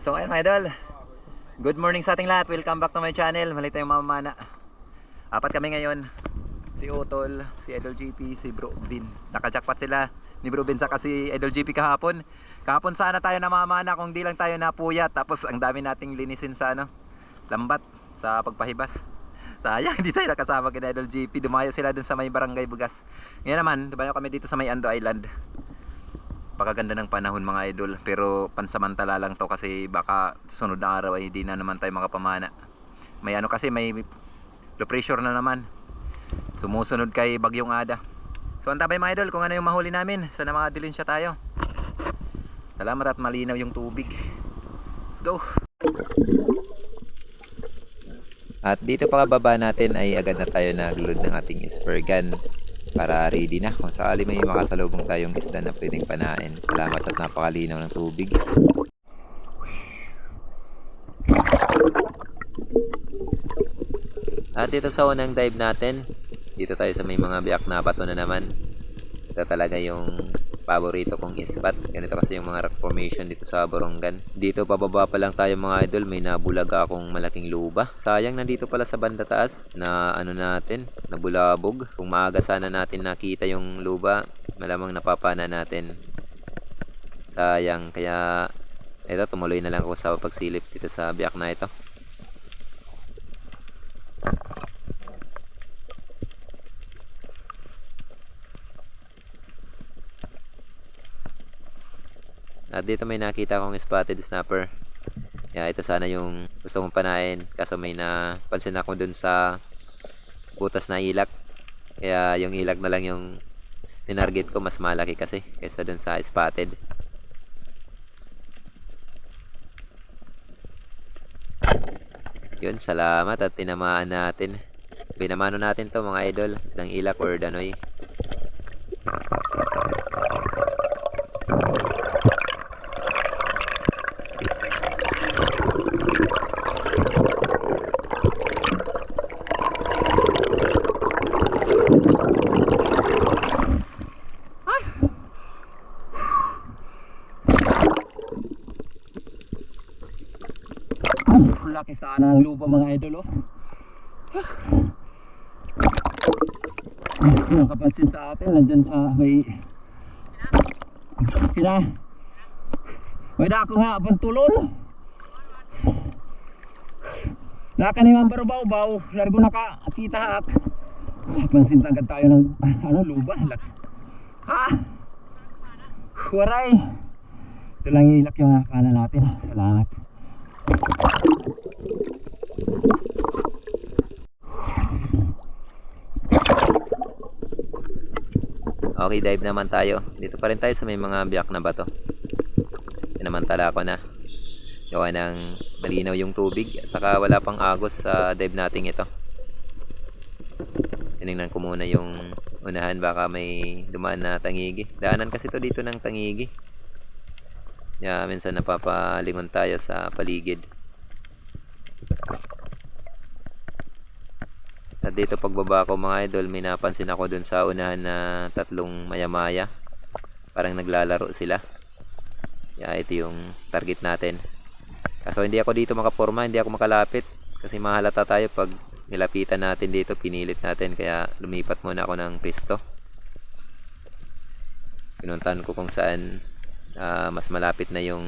So ayun mga idol, good morning sa ating lahat. Welcome back to my channel. Mali tayong mamamana. Apat kami ngayon. Si Utol, si Idol GP, si Bro Bin. Nakajackpot sila ni Bro Bin saka si Idol GP kahapon. Kahapon sana tayo namamana kung di lang tayo napuyat. Tapos ang dami nating linisin sa lambat sa pagpahibas. Sayang hindi tayo nakasama kina Idol GP. Dumayo sila dun sa may barangay Bugas. Ngayon naman, dumayo kami dito sa may Ando Island. Pakaganda ng panahon mga idol, pero pansamantala lang to kasi baka sunod na araw ay hindi na naman tayo makapamana. May kasi may low pressure na naman, sumusunod kay Bagyong Ada. So antabay mga idol kung ano yung mahuli namin. Sana makadilin siya tayo. Salamat at malinaw yung tubig. Let's go. At dito pakababa natin ay agad na tayo nag-load ng ating spur gun para ready na kung sakali may makasalubong tayong isda na pwedeng panain. Salamat at napakalinaw ng tubig. At dito sa unang dive natin, dito tayo sa may mga biyak na bato na naman. Ito talaga yung paborito kong spot. Ganito kasi yung mga rock formation dito sa Borongan. Dito pababa pa lang tayo mga idol, may nabulaga akong malaking luba. Sayang nandito pala sa banda taas na natin, nabulabog. Kung maaga sana natin nakita yung luba, malamang napapana natin. Sayang, kaya ito tumuloy na lang ako sa pagsilip dito sa biyak na ito. At dito may nakita akong spotted snapper. Yeah, ito sana yung gusto kong panain. Kaso may napansin ako dun sa butas na ilak. Kaya yung ilak na lang yung tinarget ko, mas malaki kasi kaysa dun sa spotted. Yun, salamat at tinamaan natin. Binamano natin to mga idol. Isang ilak or danoy. Laki sana ng lupa mga idol nakapansin sa atin nandyan sa may may dako nga pantulon nakaniman barubaw largo nakakita haak pansin agad tayo ng luba waray ito lang ilak yung nakakana natin. Salamat. Okay, dive naman tayo. Dito pa rin tayo sa may mga biyak na bato. Sinamantala ko na. Gawa ng malinaw yung tubig at saka wala pang agos sa dive nating ito. Tinignan ko muna yung unahan, baka may dumaan na tangigi. Daanan kasi to dito ng tangigi. Kaya minsan napapalingon tayo sa paligid. At dito pagbaba ko mga idol, may napansin ako dun sa unahan na tatlong maya-maya. Parang naglalaro sila. Kaya ito yung target natin. Kaso hindi ako dito makaporma, hindi ako makalapit. Kasi mahalata tayo pag nilapitan natin dito, pinilit natin. Kaya lumipat muna ako ng pisto. Pinuntahan ko kung saan mas malapit na yung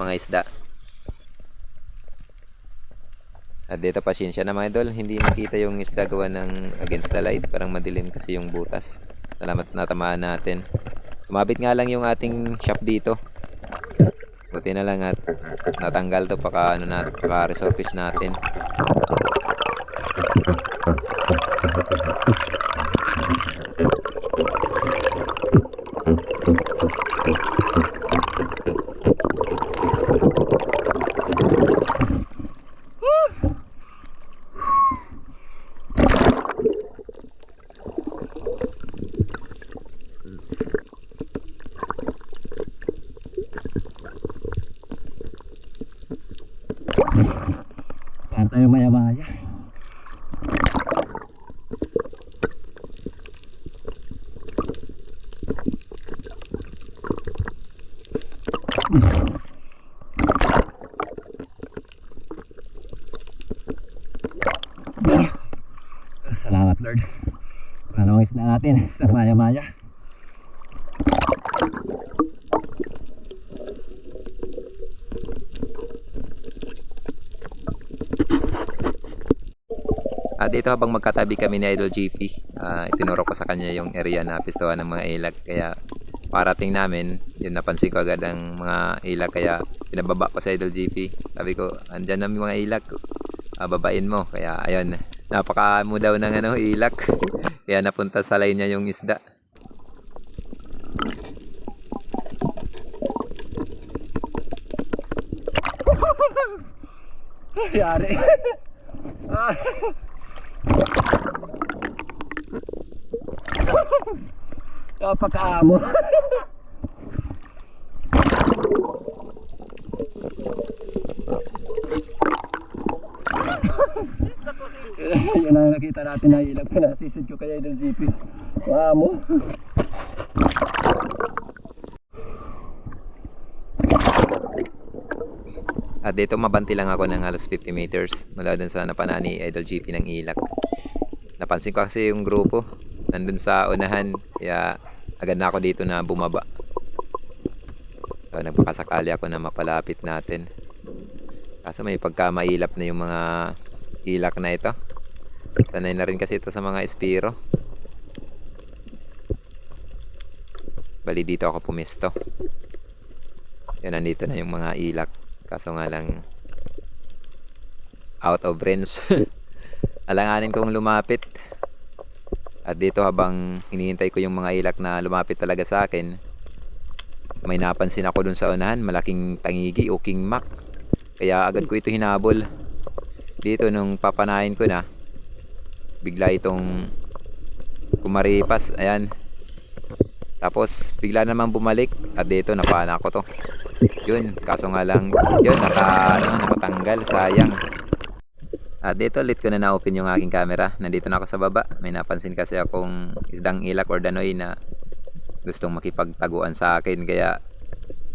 mga isda. At dito pasensya na mga idol, hindi makita yung isda gawa ng against the light, parang madilim kasi yung butas. Salamat na tamaan natin. Sumabit nga lang yung ating shop dito. Buti na lang at natanggal to paka resurface natin. Para tayo maya-maya. At dito habang magkatabi kami ni Idol GP, itinuro ko sa kanya yung area na pistuhan ng mga ilag. Kaya parating namin, yun napansin ko agad ang mga ilag. Kaya pinababa ko sa Idol GP. Sabi ko, andyan na mga ilag, babain mo. Kaya ayun, napakaamo daw ng ilag. Kaya napunta sa line niya yung isda. Yari. Napakaamo. Yan ang nakita natin na ilag. Pinasisid ko kaya Idol GP. Maamo. At dito mabanti lang ako ng halos 50 meters mula dun sa napana ni Idol GP ng ilak. Napansin ko kasi yung grupo nandun sa unahan, kaya agad na ako dito na bumaba. So, nagpakasakali ako na mapalapit natin. Kaso may pagkamailap na yung mga ilak na ito. Sanay na rin kasi ito sa mga espiro. Bali dito ako pumisto. Yan, nandito na yung mga ilak. Kaso nga lang out of range. Alanganin kong lumapit. At dito habang hinihintay ko yung mga ilak na lumapit talaga sa akin, may napansin ako dun sa unahan, malaking tangigi o kingmak. Kaya agad ko ito hinabol. Dito nung papanahin ko na, bigla itong kumaripas. Ayan. Tapos bigla naman bumalik. At dito napana ko to. Yun, kaso nga lang yun, nakatanggal, sayang. At dito ulit ko na na-open yung aking camera. Nandito na ako sa baba. May napansin kasi akong isdang ilak or danoy na gustong makipagtaguan sa akin. Kaya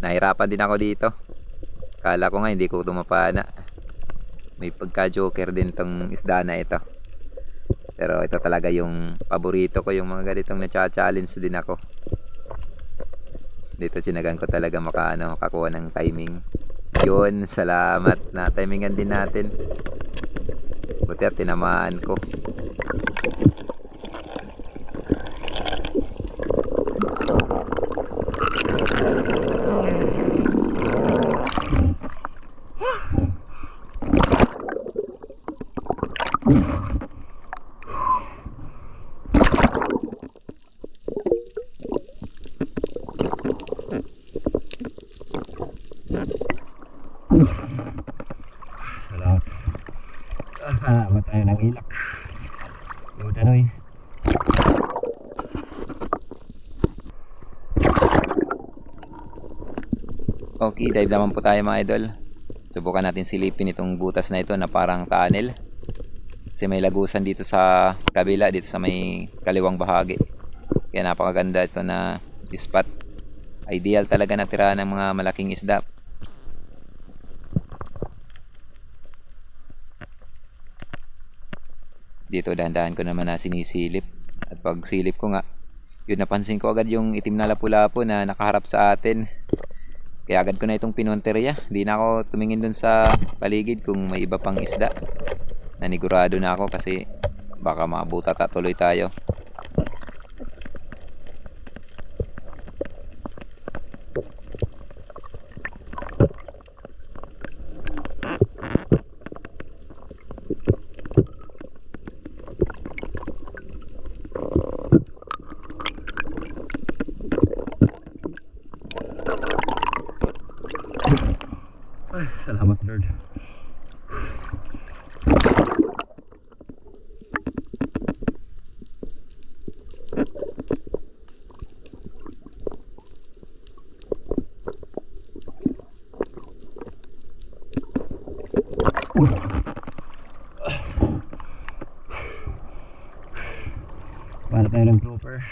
nahirapan din ako dito. Kala ko nga hindi ko tumapana. May pagka-joker din tong isda na ito. Pero ito talaga yung paborito ko, yung mga ganitong na-challenge din ako. Dito sinagan ko talaga makakuha ng timing. Yun, salamat na timingan din natin. Buti at tinamaan ko. Salamat tayo ng ilak. Yung danoy. Okay, dive naman po tayo mga idol. Subukan natin silipin itong butas na ito na parang tunnel. Kasi may lagusan dito sa kabila, dito sa may kaliwang bahagi. Kaya napakaganda ito na spot. Ideal talaga na tirahan ng mga malaking isda. Dito dahan-dahan ko naman na sinisilip. At pag silip ko nga, yun, napansin ko agad yung itim na lapu-lapu na nakaharap sa atin. Kaya agad ko na itong pinunteriya. Di na ako tumingin dun sa paligid kung may iba pang isda. Nanigurado na ako kasi baka mabuta tuloy tayo. Ay, salamat Lord. Para tayo ng grouper.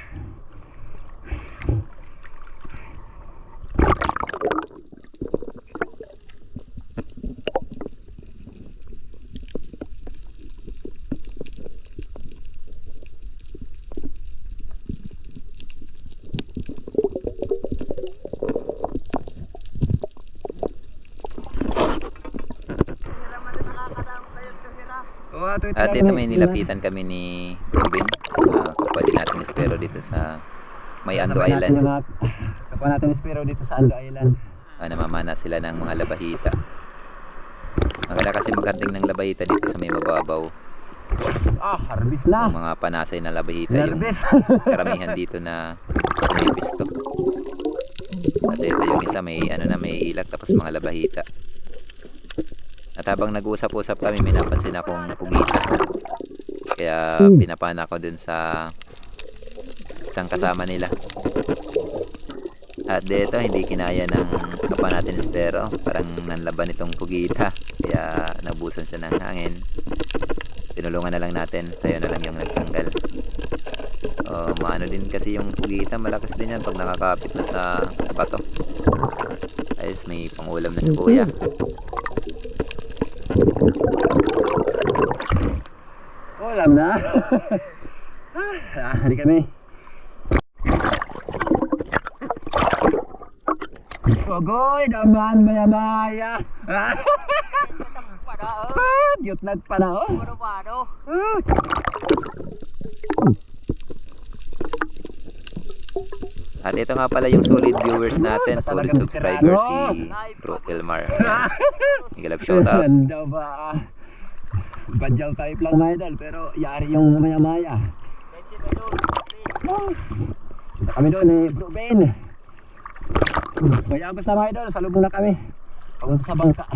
At dito may nilapitan kami ni Ruben. Kapwa din natin espero dito sa may Ando Island. Kapwa natin espero dito sa Ando Island. Namamana sila ng mga labahita. Maganda kasi maghandling ng labahita dito sa may mababaw. Harvest na. Yung mga panasay na labahita yung karamihan dito na may pisto. At ito yung isa may may ilag tapos mga labahita. At habang nag-uusap-usap kami, may napansin akong pugita. Kaya pinapana ko dun sa isang kasama nila. At dito hindi kinaya ng kapwa natin espero, parang nanlaban itong pugita. Kaya nabusan siya ng hangin. Tinulungan na lang natin, tayo na lang yung nagtanggal. Maano din kasi yung pugita, malakas din yan pag nakakapit na sa bato. Ayos, may pangulam na si kuya. Ulam na. Hindi kami. Ogoy, daman maya-maya. Yutlat pa na oh. At ito nga pala yung solid viewers natin, solid subscribers, si Bro Elmar. Igalap shoutout. Ganda ba? Badyaw type lang mga idol, pero yari yung maya-maya. Kita kami doon Bro Ben. May agos na mga idol, salubong na kami. Papunta sa bangka.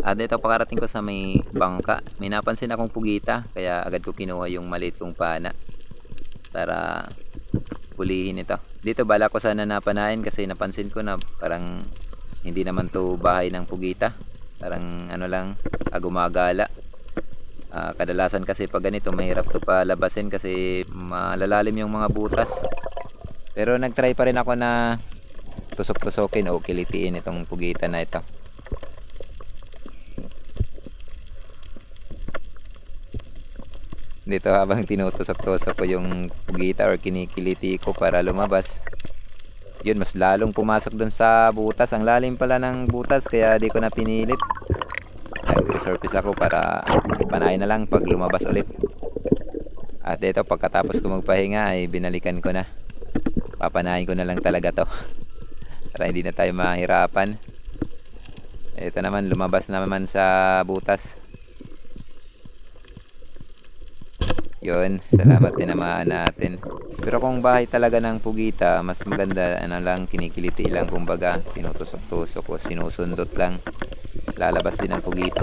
At ito pakarating ko sa may bangka, may napansin akong pugita, kaya agad ko kinuha yung maliit kong pana para pulihin ito. Dito bala ko sana napanain kasi napansin ko na parang hindi naman to bahay ng pugita, parang lang, gumagala. Kadalasan kasi pag ganito mahirap to palabasin kasi malalalim yung mga butas. Pero nagtry pa rin ako na tusok-tusokin o kilitiin itong pugita na ito. Dito habang tinutusok-tusok ko yung pugita or kinikiliti ko para lumabas, yun mas lalong pumasok dun sa butas. Ang lalim pala ng butas kaya di ko na pinilit. Nag-resurface ako para ipanayin na lang pag lumabas ulit. At ito pagkatapos ko magpahinga ay binalikan ko na. Papanayin ko na lang talaga to para hindi na tayo mahirapan. Ito naman lumabas naman sa butas. Yun, salamat tinamaan natin. Pero kung bahay talaga ng pugita, mas maganda lang, kinikiliti lang, kumbaga tinutusok-tusok o sinusundot lang, lalabas din ang pugita.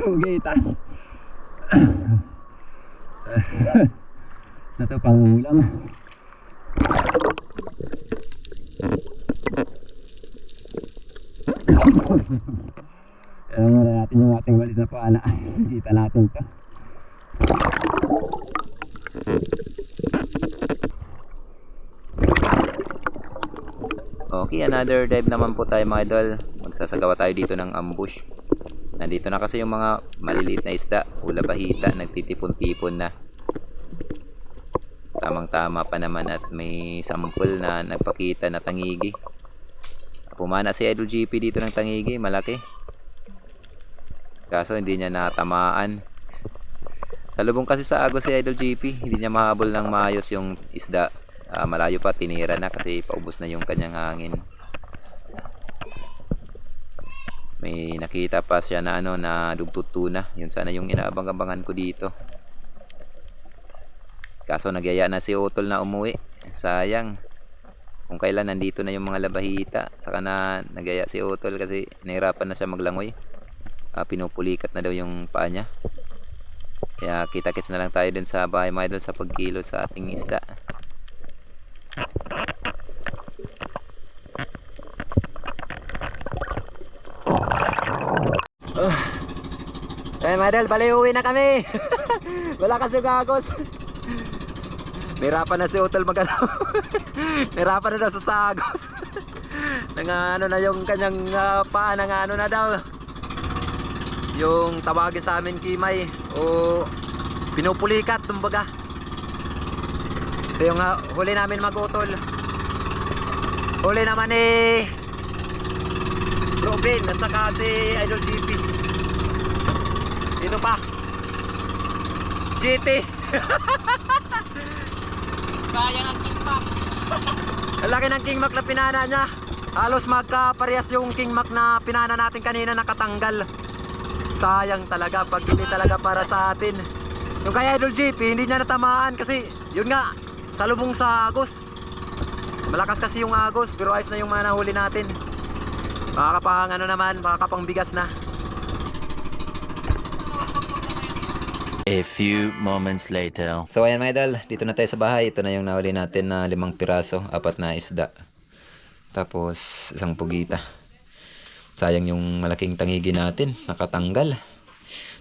Pugita. Sa to pang ulam. Alam mo na natin yung ating walit na paana. Kita natin to. Okay, another dive naman po tayo mga idol. Magsasagawa tayo dito ng ambush. Nandito na kasi yung mga maliliit na isda, ulabahita, nagtitipon-tipon na. Tamang tama pa naman at may sample na nagpakita na tangigi. Pumana si Idol GP dito ng tangigi, malaki. Kaso hindi niya natamaan. Salubong kasi sa agos si Idol GP, hindi niya mahabol ng maayos yung isda. Malayo pa, tinira na kasi paubos na yung kanyang hangin. May nakita pa siya na na dugtut tuna. Yun sana yung inaabang-abangan ko dito. Kaso nagyaya na si Utol na umuwi. Sayang. Kung kailan nandito na yung mga labahita, saka na nagyaya si Utol kasi nahirapan na siya maglangoy. Pinupulikat na daw yung paa niya. Kaya kita-kits na lang tayo dun sa bahay mga idol sa pagkilo sa ating isda. Mga idol, bali uwi na kami. Wala kasi gagos. Nahirapan na si Utol magano. Nahirapan na daw sa sagos. Nang na yung kanyang paa nang na daw. yung tawagin sa amin kimay o pinupulikat kumbaga. Ito yung huli namin mag-utol. Huli naman Bro Ben at saka si Idol GP. Dito pa GT. Sayang ang King Mac. Ang laki ng King Mac na pinana niya. Halos magkaparehas yung King Mac na pinana natin kanina, nakatanggal. Sayang talaga pag hindi talaga para sa atin. Yung kay Idol GP hindi niya natamaan kasi yun nga, salubong sa agos. Malakas kasi yung agos, pero ayos na yung mga nahuli natin. Makakapang ano naman, makakapang bigas na. A few moments later. So ayan mga idol, dito na tayo sa bahay. Ito na yung nahuli natin na 5 piraso, 4 na isda. Tapos isang pugita. Sayang yung malaking tangigi natin, nakatanggal.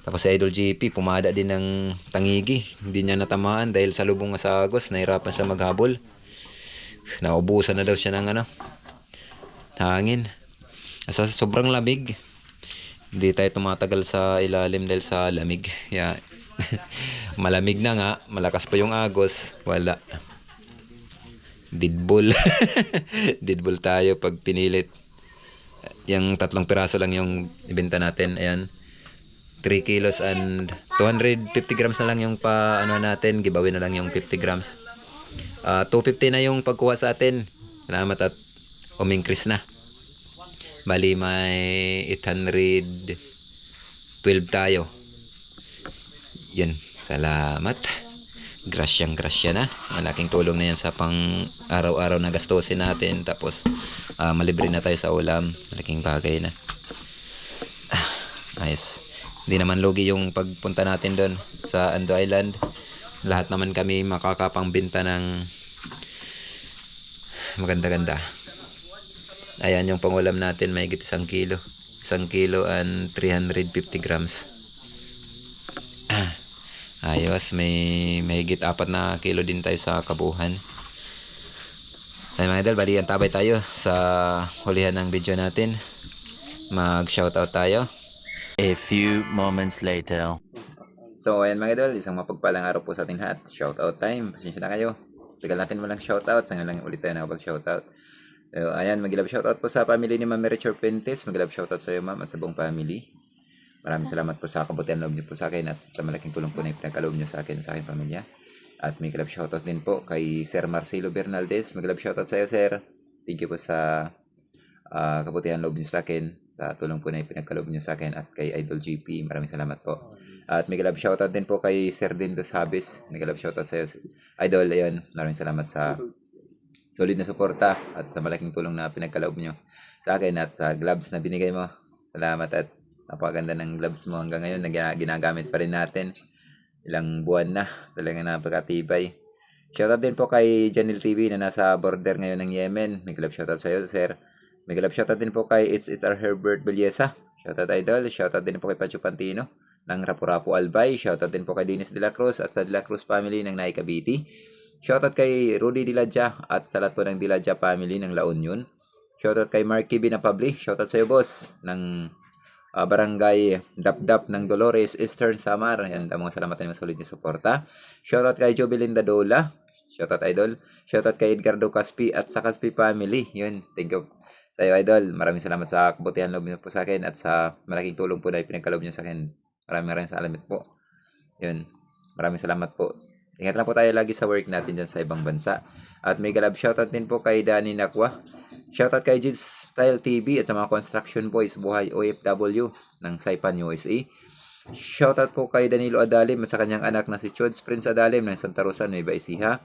Tapos si Idol GP, pumada din ng tangigi. Hindi niya natamaan dahil sa lubong nga sa agos, nahirapan siya maghabol. Naubusan na daw siya ng hangin. Sa sobrang lamig. Hindi tayo tumatagal sa ilalim dahil sa lamig. Yeah. Malamig na nga, malakas pa yung agos, wala. Didbol. Didbol tayo pag pinilit. Yung 3 piraso lang yung ibenta natin. Ayan. 3 kilos and 250 grams na lang yung natin. Giveaway na lang yung 50 grams. 250 na yung pagkuha sa atin. Salamat at umingkris na. Bali may 812 tayo. Yun, salamat. Grasya na. Malaking tulong na yan sa pang araw-araw na gastusin natin. Tapos malibre na tayo sa ulam. Malaking bagay na. Ayos. Hindi naman lugi yung pagpunta natin doon sa Ando Island. Lahat naman kami makakapangbenta ng maganda-ganda. Ayan yung pangulam natin, may higit 1 kilo. 1 kilo and 350 grams. Ayos, may higit 4 na kilo din tayo sa kabuhan. Ay mga idol, bali tabay tayo sa hulihan ng video natin. Mag-shoutout tayo. A few moments later. So ayan mga idol, isang mapagpalang araw po sa ating lahat. Shoutout time, pasensya na kayo. Tagal natin walang shoutout, sa ngayon lang ulit tayo nakapag-shoutout. So ayan, mag-love shoutout po sa family ni Ma'am Richard Pentes. Mag-love shoutout sa iyo ma'am at sa buong family. Maraming salamat po sa kabutihan loob niyo po sa akin at sa malaking tulong po na ipinagkaloob niyo sa akin sa aking pamilya. At may love shoutout din po kay Sir Marcelo Bernaldez. Mag-love shoutout sa iyo sir. Thank you po sa kabutihan loob niyo sa akin, sa tulong po na ipinagkaloob niyo sa akin, at kay Idol GP. Maraming salamat po. At may love shoutout din po kay Sir Dindos Habis. May love shoutout sa iyo Idol. Ayun, maraming salamat sa solid na suporta at sa malaking tulong na pinagkaloob niyo sa akin at sa gloves na binigay mo. Salamat at napakaganda ng gloves mo hanggang ngayon na ginagamit pa rin natin. Ilang buwan na. Talagang napakatibay. Shoutout din po kay Janil TV na nasa border ngayon ng Yemen. May love shoutout sa iyo sir. May love shoutout din po kay It's Our Herbert Belleza. Shoutout Idol. Shoutout din po kay Pacho Pantino ng Rapu-Rapu Albay. Shoutout din po kay Dennis De La Cruz at sa De La Cruz family ng Naika Cavite. Shoutout kay Rudy Diladja at sa lahat po ng Diladja family ng La Union. Shoutout kay Marky Binapabli. Shoutout sa iyo boss ng Barangay Dapdap ng Dolores, Eastern Samar. Ayan, mga salamat na solid niyo suporta. Shoutout kay Jobelinda Dola. Shoutout Idol. Shoutout kay Edgardo Caspi at sa Caspi family. Yun, thank you sa iyo Idol. Maraming salamat sa kabutihan loob niyo po sa akin at sa malaking tulong po na ipinagkaloob niyo sa akin. Maraming salamat po. Yun, maraming salamat po. Ingat lang po tayo lagi sa work natin dyan sa ibang bansa. At may galab shoutout din po kay Danny Nakwa. Shoutout kay Jids Style TV at sa mga construction boys buhay OFW ng Saipan, USA. Shoutout po kay Danilo Adalim at sa kanyang anak na si Chods Prince Adalim ng Santa Rosa, Nueva Ecija.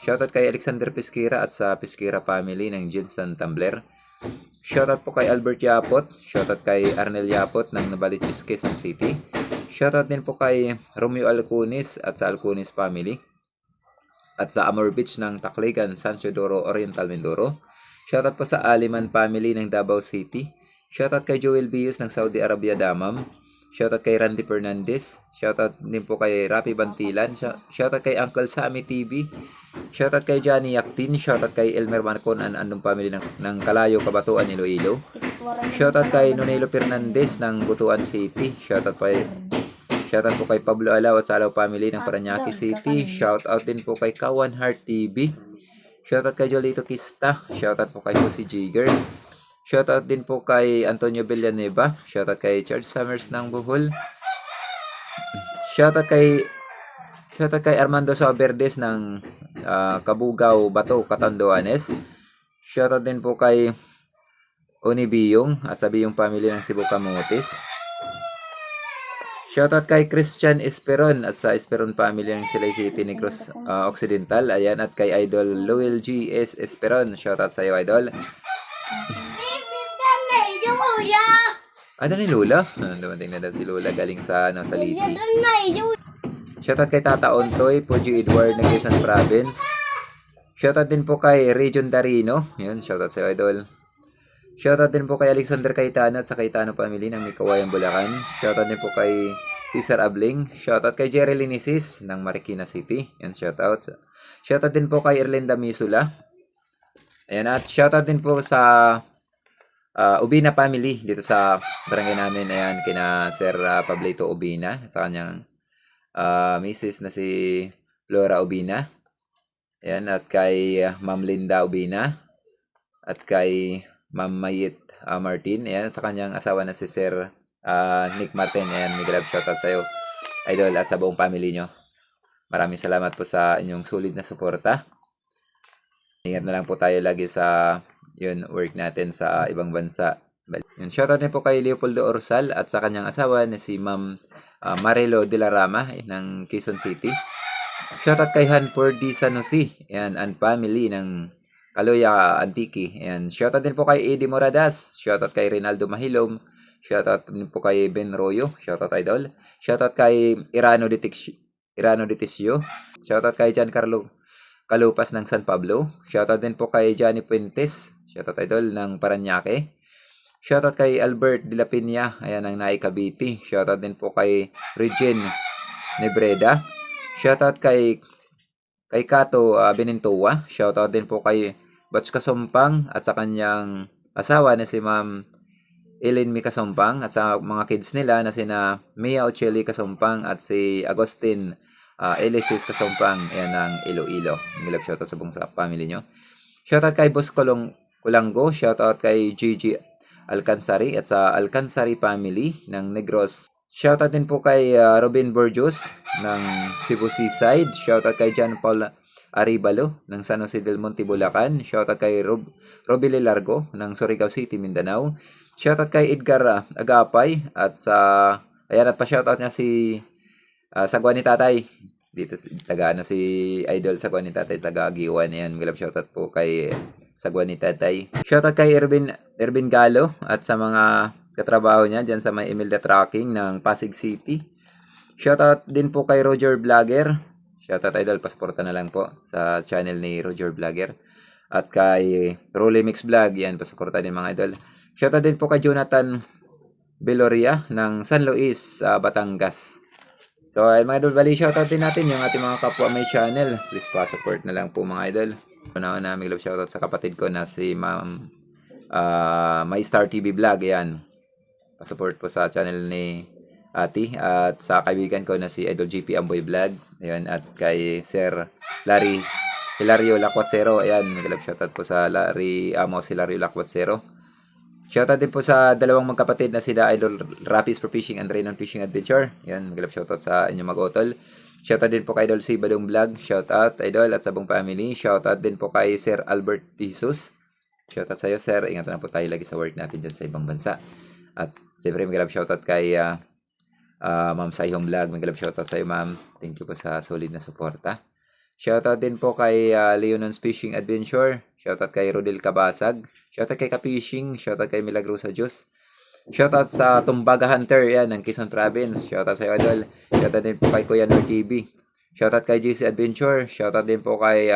Shoutout kay Alexander Pesquera at sa Pesquera family ng Jensen Tumbler. Shoutout po kay Albert Yapot. Shoutout kay Arnel Yapot ng Nabaliches, Quezon City. Shoutout din po kay Romeo Alcunis at sa Alcunis family. At sa Amor Beach ng Tacligan, San Teodoro Oriental, Mindoro. Shoutout po sa Aliman family ng Davao City. Shoutout kay Joel Bius ng Saudi Arabia, Damam. Shoutout kay Randy Fernandez. Shoutout din po kay Rapi Bantilan. Shoutout kay Uncle Sammy TV. Shoutout kay Johnny Yaktin. Shoutout kay Elmer Marcon and andong family ng Kalayo, Kabatuan, Iloilo. Shoutout kay Nonelo Fernandez ng Butuan City. Shoutout po kay Pablo Alaw at sa Alaw family ng Parañaque City. Shoutout din po kay Kawan Heart TV. Shoutout kay Jolito Kista. Shoutout po kay Jose Jigger. Shoutout din po kay Antonio Villanueva. Shoutout kay Charles Summers ng Bohol. Shoutout kay Armando Saberdes ng Kabugao, Bato, Catanduanes. Shoutout din po kay Oni Biyong at sa Biyong family ng Cebu Camotes. Shoutout kay Christian Esperon at sa Esperon family ng Silay City, Negros Occidental. Ayan, at kay Idol Lowell G.S. Esperon. Shoutout sa iyo, Idol. Ano ni Lula? Dumating na daw si Lula galing sa Liti. Shoutout kay Tata Ontoy, Puji Edward ng Quezon Province. Shoutout din po kay Region Darino. Yun, shoutout sa iyo, Idol. Shoutout din po kay Alexander Cayetano at sa Cayetano family ng Mikawayan, Bulacan. Shoutout din po kay Cesar Abling. Shoutout kay Jerry Linisis ng Marikina City. Yan, shoutout. Shoutout din po kay Erlinda Misula. Ayan, at shoutout din po sa Ubina family dito sa barangay namin. Ayan, kina Sir Pablito Ubina at sa kanyang misis na si Flora Ubina. Ayan, at kay Ma'am Linda Ubina. At kay Ma'am Mayit Martin. Ayan, sa kanyang asawa na si Sir Nick Martin. Ayan, mega love shoutout sa iyo, Idol, at sa buong family nyo. Maraming salamat po sa inyong sulit na suporta. Ingat na lang po tayo lagi sa work natin sa ibang bansa. Yun, shoutout din po kay Leopoldo Orsal at sa kanyang asawa na si Ma'am Marelo de la Rama ng Quezon City. Shoutout kay Hanford D. Sanusi. Ayan, and family ng Kaloya Antique. Ayan, shoutout din po kay Eddie Moradas. Shoutout kay Rinaldo Mahilom. Shoutout din po kay Ben Royo. Shoutout, Idol. Shoutout kay Irano Ditisio. Shoutout kay Giancarlo Calupas ng San Pablo. Shoutout din po kay Johnny Puentes. Shoutout, Idol, ng Parañaque. Shoutout kay Albert De La Piña. Ayan, ng Naay Cavite. Shoutout din po kay Regine Nebreda. Shoutout kay Kato Benintoa. Shoutout din po kay Batch Kasumpang at sa kanyang asawa na si Ma'am Ellen Mi Kasumpang at sa mga kids nila na sina Mia Ocheli Kasumpang at si Agustin Elisis Kasumpang. Ayan, ng Iloilo. Nilab shoutout sa buong family nyo. Shoutout kay Boss Kulango. Shoutout kay Gigi Alcansari at sa Alcansari family ng Negros. Shoutout din po kay Robin Borjos ng Cebu Seaside. Shoutout kay John Paul Aribalo ng San Jose del Monte, Bulacan. Shoutout kay Robile Largo ng Surigao City, Mindanao. Shoutout kay Edgar Agapay at sa ayan, at pa-shoutout niya si Sagwa ni Tatay. Dito taga si Idol Sagwa ni Tatay, taga Agiwan. Ayan, magandang shoutout po kay Sagwa ni Tatay. Shoutout kay Ervin Galo at sa mga katrabaho niya dyan sa may Imelda Trucking ng Pasig City. Shoutout din po kay Roger Vlogger. Shoutout, Idol, pasporta na lang po sa channel ni Roger Vlogger. At kay Rolly Mix Vlog, yan, pasporta din mga Idol. Shoutout din po kay Jonathan Beloria ng San Luis, Batangas. So, ayun mga Idol, bali shoutout din natin yung ating mga kapwa may channel. Please pa-support na lang po mga Idol. Una-una, may love shoutout sa kapatid ko na si Ma'am My Star TV Vlog, yan. Pa-support po sa channel ni Ati at sa kaibigan ko na si Idol GP Amboy Vlog. Ayan, at kay Sir Larry Hilario Lacwatsero. Ayan, mag-love shoutout po sa Larry Amos Hilario Lacwatsero. Shoutout din po sa dalawang magkapatid na sila Idol Rapis for Fishing and Raynon Fishing Adventure. Ayan, mag-love shoutout sa inyong mag-utol. Shoutout din po kay Idol si Badong Vlog. Shoutout, Idol, at sa buong family. Shoutout din po kay Sir Albert Jesus. Shoutout sa iyo, Sir. Ingat na po tayo lagi sa work natin dyan sa ibang bansa. At siyempre, mag-love shoutout kay Ma'am Sayhong Vlog. Mag-love shoutout sa iyo, Ma'am. Thank you po sa solid na suporta. Shoutout din po kay Leonon's Fishing Adventure. Shoutout kay Rodel Kabasag. Shoutout kay Kapishing. Shoutout kay Milagrosa Diyos. Shoutout sa Tumbaga Hunter, yan, ng Quezon Province. Shoutout sa iyo, Idol. Shoutout din po kay Kuya Nor TV. Shoutout kay GC Adventure. Shoutout din po kay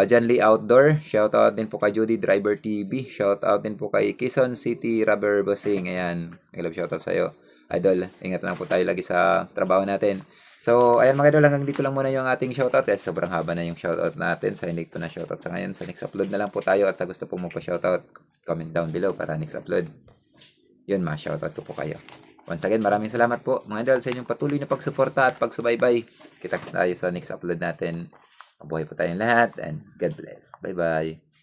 John Lee Outdoor. Shoutout din po kay Judy Driver TV. Shoutout din po kay Quezon City Rubber Bossing. Ayan, nag-love shoutout sa iyo, Idol. Ingat lang po tayo lagi sa trabaho natin. So, ayan mga Idol, hanggang dito lang muna yung ating shoutout kasi sobrang haba na yung shoutout natin. Sa hindi ko na shoutout sa ngayon. Sa next upload na lang po tayo at sa gusto po mo pa shoutout, comment down below para next upload. Yun, ma-shoutout ko po kayo. Once again, maraming salamat po mga idol sa inyong patuloy na pagsuporta at pagsubaybay. Kita-kits tayo sa next upload natin. Mabuhay po tayong lahat and God bless. Bye-bye.